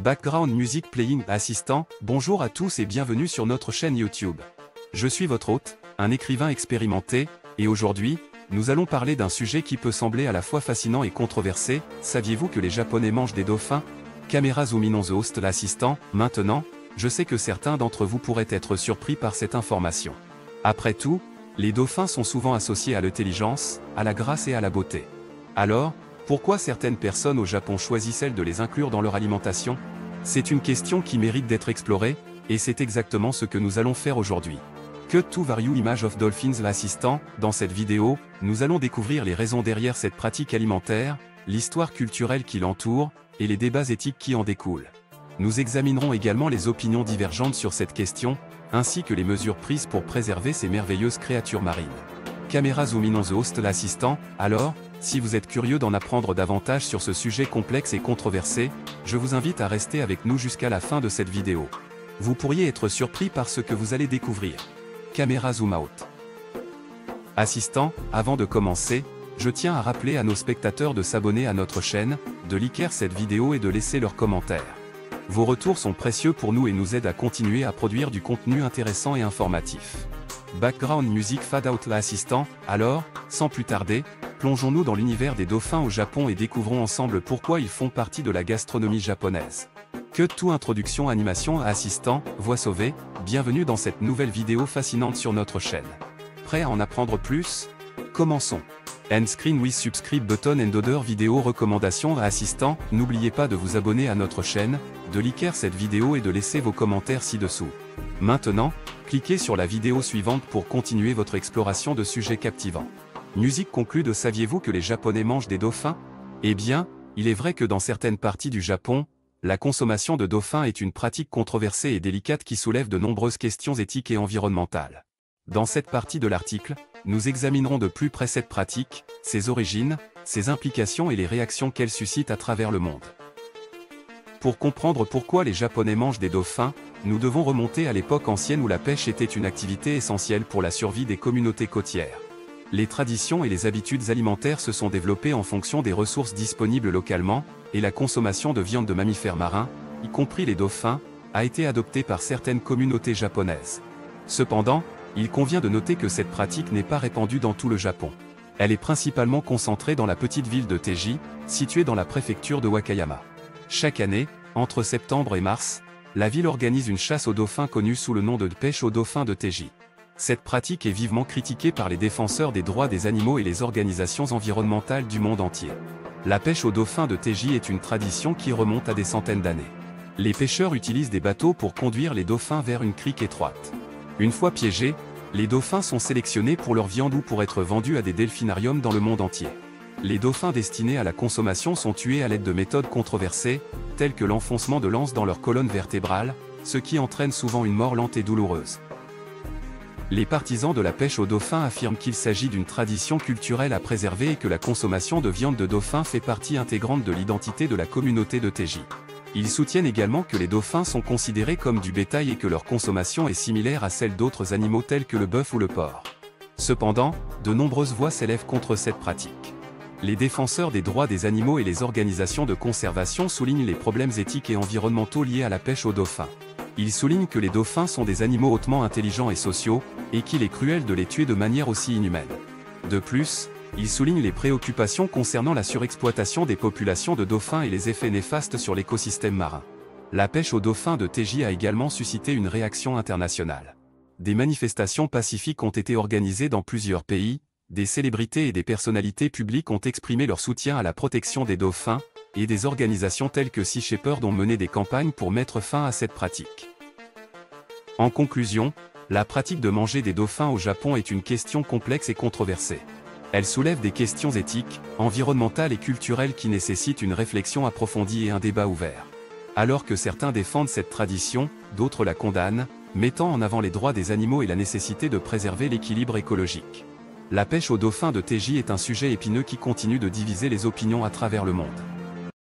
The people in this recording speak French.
Background Music Playing Assistant, bonjour à tous et bienvenue sur notre chaîne YouTube. Je suis votre hôte, un écrivain expérimenté, et aujourd'hui, nous allons parler d'un sujet qui peut sembler à la fois fascinant et controversé. Saviez-vous que les Japonais mangent des dauphins? Camera zoom in on the host l'assistant. Maintenant, je sais que certains d'entre vous pourraient être surpris par cette information. Après tout, les dauphins sont souvent associés à l'intelligence, à la grâce et à la beauté. Alors, pourquoi certaines personnes au Japon choisissent-elles de les inclure dans leur alimentation? C'est une question qui mérite d'être explorée, et c'est exactement ce que nous allons faire aujourd'hui. Cut to Value Image of Dolphins l'assistant. Dans cette vidéo, nous allons découvrir les raisons derrière cette pratique alimentaire, l'histoire culturelle qui l'entoure, et les débats éthiques qui en découlent. Nous examinerons également les opinions divergentes sur cette question, ainsi que les mesures prises pour préserver ces merveilleuses créatures marines. Caméra zoom in on the host l'assistant. Alors, si vous êtes curieux d'en apprendre davantage sur ce sujet complexe et controversé, je vous invite à rester avec nous jusqu'à la fin de cette vidéo. Vous pourriez être surpris par ce que vous allez découvrir. Caméra zoom out. Assistant, avant de commencer, je tiens à rappeler à nos spectateurs de s'abonner à notre chaîne, de liker cette vidéo et de laisser leurs commentaires. Vos retours sont précieux pour nous et nous aident à continuer à produire du contenu intéressant et informatif. Background Music Fade Out l'assistant. Alors, sans plus tarder, plongeons-nous dans l'univers des dauphins au Japon et découvrons ensemble pourquoi ils font partie de la gastronomie japonaise. Cut to introduction animation à assistant, voix sauvée, bienvenue dans cette nouvelle vidéo fascinante sur notre chaîne. Prêt à en apprendre plus? Commençons. End screen with subscribe button and other vidéo recommandations à assistant. N'oubliez pas de vous abonner à notre chaîne, de liker cette vidéo et de laisser vos commentaires ci-dessous. Maintenant, cliquez sur la vidéo suivante pour continuer votre exploration de sujets captivants. Musique conclut de Saviez-vous que les Japonais mangent des dauphins? Eh bien, il est vrai que dans certaines parties du Japon, la consommation de dauphins est une pratique controversée et délicate qui soulève de nombreuses questions éthiques et environnementales. Dans cette partie de l'article, nous examinerons de plus près cette pratique, ses origines, ses implications et les réactions qu'elle suscite à travers le monde. Pour comprendre pourquoi les Japonais mangent des dauphins, nous devons remonter à l'époque ancienne où la pêche était une activité essentielle pour la survie des communautés côtières. Les traditions et les habitudes alimentaires se sont développées en fonction des ressources disponibles localement, et la consommation de viande de mammifères marins, y compris les dauphins, a été adoptée par certaines communautés japonaises. Cependant, il convient de noter que cette pratique n'est pas répandue dans tout le Japon. Elle est principalement concentrée dans la petite ville de Teiji, située dans la préfecture de Wakayama. Chaque année, entre septembre et mars, la ville organise une chasse aux dauphins connue sous le nom de pêche aux dauphins de Teiji. Cette pratique est vivement critiquée par les défenseurs des droits des animaux et les organisations environnementales du monde entier. La pêche aux dauphins de Teiji est une tradition qui remonte à des centaines d'années. Les pêcheurs utilisent des bateaux pour conduire les dauphins vers une crique étroite. Une fois piégés, les dauphins sont sélectionnés pour leur viande ou pour être vendus à des delphinariums dans le monde entier. Les dauphins destinés à la consommation sont tués à l'aide de méthodes controversées, telles que l'enfoncement de lances dans leur colonne vertébrale, ce qui entraîne souvent une mort lente et douloureuse. Les partisans de la pêche aux dauphins affirment qu'il s'agit d'une tradition culturelle à préserver et que la consommation de viande de dauphin fait partie intégrante de l'identité de la communauté de Teiji. Ils soutiennent également que les dauphins sont considérés comme du bétail et que leur consommation est similaire à celle d'autres animaux tels que le bœuf ou le porc. Cependant, de nombreuses voix s'élèvent contre cette pratique. Les défenseurs des droits des animaux et les organisations de conservation soulignent les problèmes éthiques et environnementaux liés à la pêche aux dauphins. Ils soulignent que les dauphins sont des animaux hautement intelligents et sociaux, et qu'il est cruel de les tuer de manière aussi inhumaine. De plus, ils soulignent les préoccupations concernant la surexploitation des populations de dauphins et les effets néfastes sur l'écosystème marin. La pêche aux dauphins de Teiji a également suscité une réaction internationale. Des manifestations pacifiques ont été organisées dans plusieurs pays, des célébrités et des personnalités publiques ont exprimé leur soutien à la protection des dauphins, et des organisations telles que Sea Shepherd ont mené des campagnes pour mettre fin à cette pratique. En conclusion, la pratique de manger des dauphins au Japon est une question complexe et controversée. Elle soulève des questions éthiques, environnementales et culturelles qui nécessitent une réflexion approfondie et un débat ouvert. Alors que certains défendent cette tradition, d'autres la condamnent, mettant en avant les droits des animaux et la nécessité de préserver l'équilibre écologique. La pêche aux dauphins de Teiji est un sujet épineux qui continue de diviser les opinions à travers le monde.